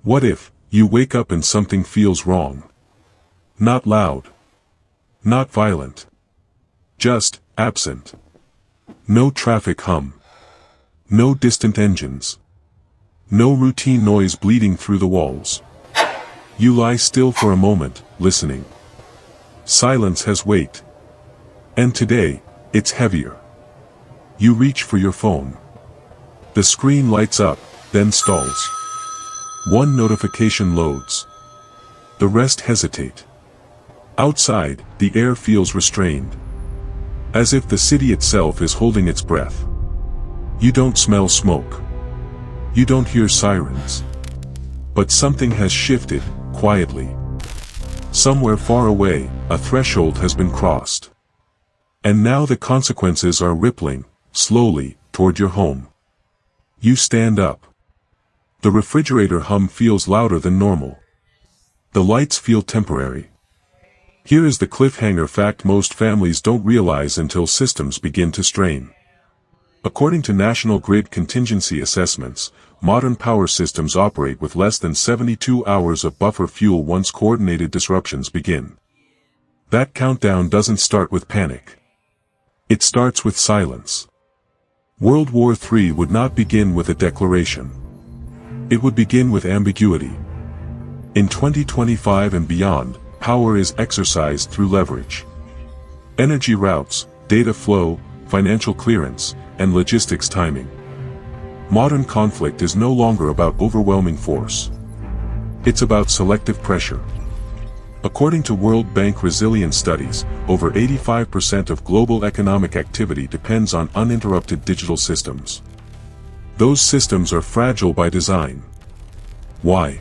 What if you wake up and something feels wrong? Not loud. Not violent. Just absent. No traffic hum. No distant engines. No routine noise bleeding through the walls. You lie still for a moment, listening. Silence has weight. And today, it's heavier. You reach for your phone. The screen lights up, then stalls. One notification loads. The rest hesitate. Outside, the air feels restrained. As if the city itself is holding its breath. You don't smell smoke. You don't hear sirens. But something has shifted, quietly. Somewhere far away, a threshold has been crossed. And now the consequences are rippling, slowly, toward your home. You stand up. The refrigerator hum feels louder than normal. The lights feel temporary. Here is the cliffhanger fact most families don't realize until systems begin to strain. According to National Grid contingency assessments, modern power systems operate with less than 72 hours of buffer fuel once coordinated disruptions begin. That countdown doesn't start with panic. It starts with silence. World War III would not begin with a declaration. It would begin with ambiguity. In 2025 and beyond, power is exercised through leverage. Energy routes, data flow, financial clearance, and logistics timing. Modern conflict is no longer about overwhelming force. It's about selective pressure. According to World Bank resilience studies, over 85% of global economic activity depends on uninterrupted digital systems. Those systems are fragile by design. Why?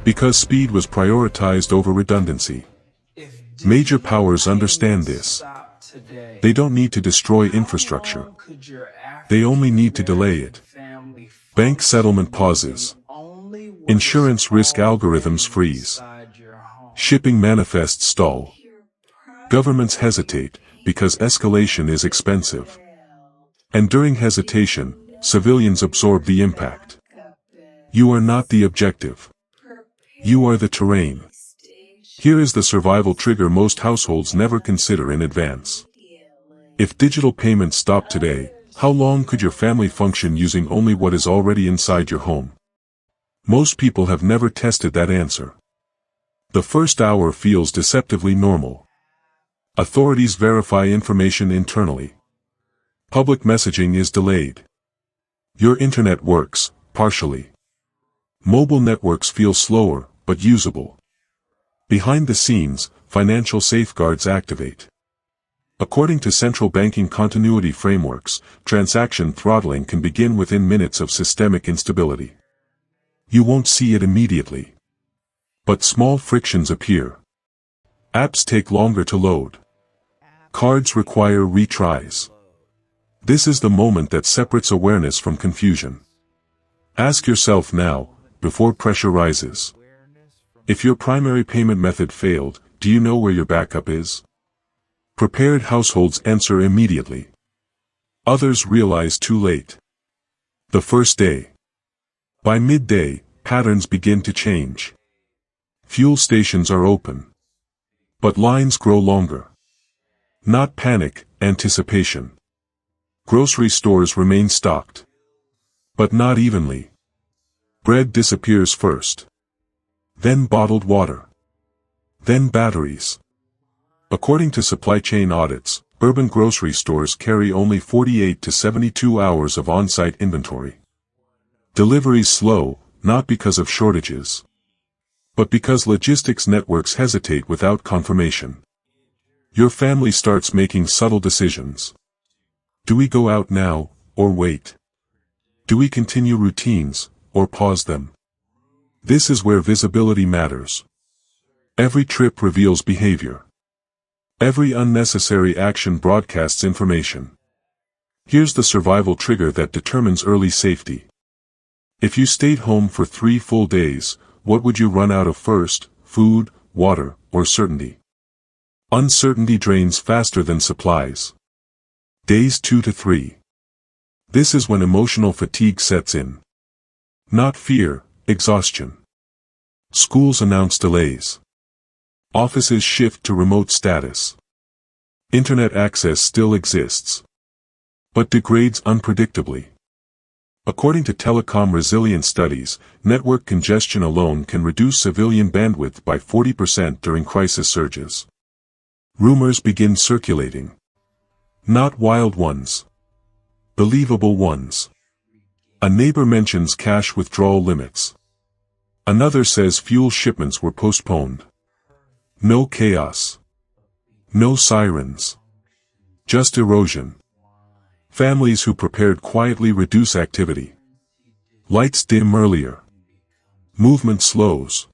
Because speed was prioritized over redundancy. Major powers understand this. They don't need to destroy infrastructure. They only need to delay it. Bank settlement pauses. Insurance risk algorithms freeze. Shipping manifests stall. Governments hesitate, because escalation is expensive. And during hesitation, civilians absorb the impact. You are not the objective. You are the terrain. Here is the survival trigger most households never consider in advance. If digital payments stop today, how long could your family function using only what is already inside your home? Most people have never tested that answer. The first hour feels deceptively normal. Authorities verify information internally. Public messaging is delayed. Your internet works, partially. Mobile networks feel slower, but usable. Behind the scenes, financial safeguards activate. According to central banking continuity frameworks, transaction throttling can begin within minutes of systemic instability. You won't see it immediately. But small frictions appear. Apps take longer to load. Cards require retries. This is the moment that separates awareness from confusion. Ask yourself now, before pressure rises. If your primary payment method failed, do you know where your backup is? Prepared households answer immediately. Others realize too late. The first day. By midday, patterns begin to change. Fuel stations are open. But lines grow longer. Not panic, anticipation. Grocery stores remain stocked. But not evenly. Bread disappears first. Then bottled water. Then batteries. According to supply chain audits, urban grocery stores carry only 48 to 72 hours of on-site inventory. Deliveries slow, not because of shortages, but because logistics networks hesitate without confirmation. Your family starts making subtle decisions. Do we go out now, or wait? Do we continue routines, or pause them? This is where visibility matters. Every trip reveals behavior. Every unnecessary action broadcasts information. Here's the survival trigger that determines early safety. If you stayed home for 3 full days, what would you run out of first, food, water, or certainty? Uncertainty drains faster than supplies. Days 2 to 3. This is when emotional fatigue sets in. Not fear, Exhaustion. Schools announce delays. Offices shift to remote status. Internet access still exists, but degrades unpredictably. According to telecom resilience studies, network congestion alone can reduce civilian bandwidth by 40% during crisis surges. Rumors begin circulating. Not wild ones. Believable ones. A neighbor mentions cash withdrawal limits. Another says fuel shipments were postponed. No chaos. No sirens. Just erosion. Families who prepared quietly reduce activity. Lights dim earlier. Movement slows.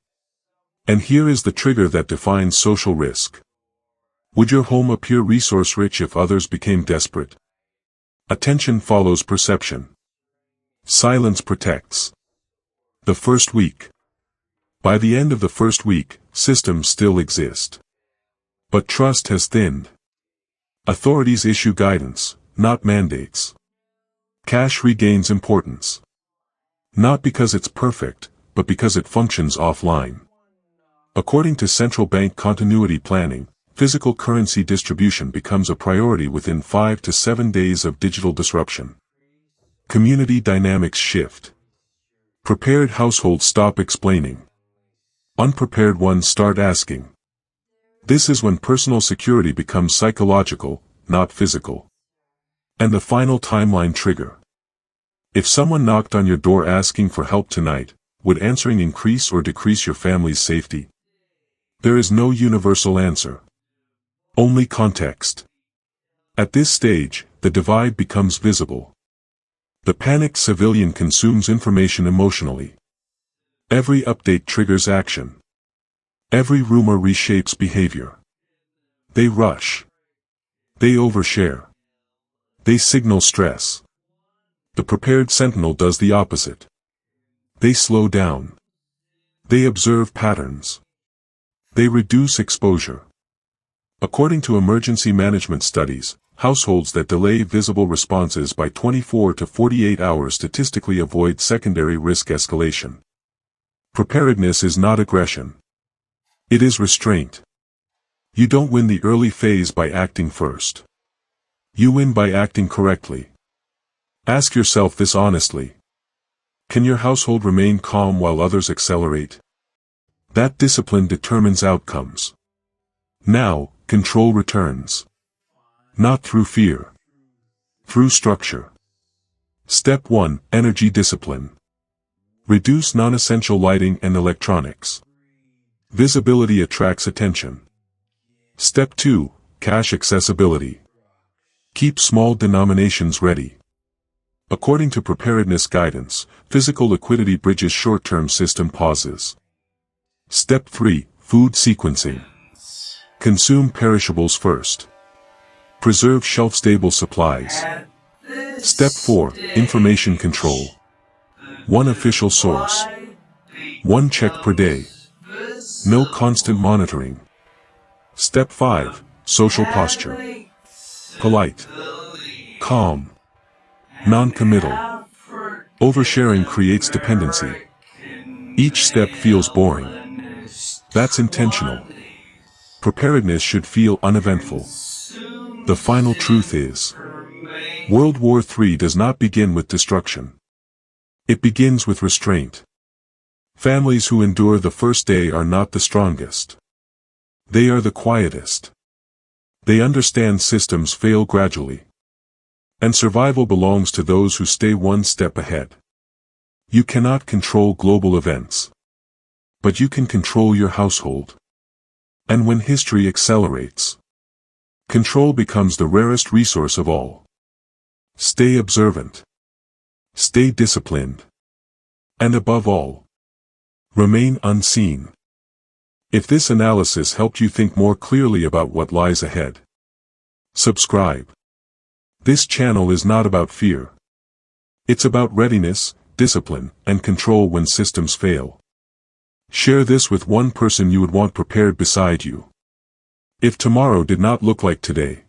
And here is the trigger that defines social risk. Would your home appear resource-rich if others became desperate? Attention follows perception. Silence protects. The first week. By the end of the first week, systems still exist. But trust has thinned. Authorities issue guidance, not mandates. Cash regains importance. Not because it's perfect, but because it functions offline. According to central bank continuity planning, physical currency distribution becomes a priority within 5 to 7 days of digital disruption. Community dynamics shift. Prepared households stop explaining. Unprepared ones start asking. This is when personal security becomes psychological, not physical. And the final timeline trigger. If someone knocked on your door asking for help tonight, would answering increase or decrease your family's safety? There is no universal answer. Only context. At this stage, the divide becomes visible. The panicked civilian consumes information emotionally. Every update triggers action. Every rumor reshapes behavior. They rush. They overshare. They signal stress. The prepared sentinel does the opposite. They slow down. They observe patterns. They reduce exposure. According to emergency management studies, households that delay visible responses by 24 to 48 hours statistically avoid secondary risk escalation. Preparedness is not aggression. It is restraint. You don't win the early phase by acting first. You win by acting correctly. Ask yourself this honestly. Can your household remain calm while others accelerate? That discipline determines outcomes. Now, control returns. Not through fear. Through structure. Step 1, Energy discipline. Reduce non-essential lighting and electronics. Visibility attracts attention. Step 2, Cash accessibility. Keep small denominations ready. According to preparedness guidance, physical liquidity bridges short-term system pauses. Step 3, Food sequencing. Consume perishables first. Preserve shelf-stable supplies. Step 4, Information control. One official source. One check per day. No constant monitoring. Step 5, Social posture. Polite. Calm. Non-committal. Oversharing creates dependency. Each step feels boring. That's intentional. Preparedness should feel uneventful. The final truth is, World War III does not begin with destruction. It begins with restraint. Families who endure the first day are not the strongest. They are the quietest. They understand systems fail gradually. And survival belongs to those who stay one step ahead. You cannot control global events. But you can control your household. And when history accelerates, control becomes the rarest resource of all. Stay observant. Stay disciplined. And above all, remain unseen. If this analysis helped you think more clearly about what lies ahead, subscribe. This channel is not about fear. It's about readiness, discipline, and control when systems fail. Share this with one person you would want prepared beside you. If tomorrow did not look like today,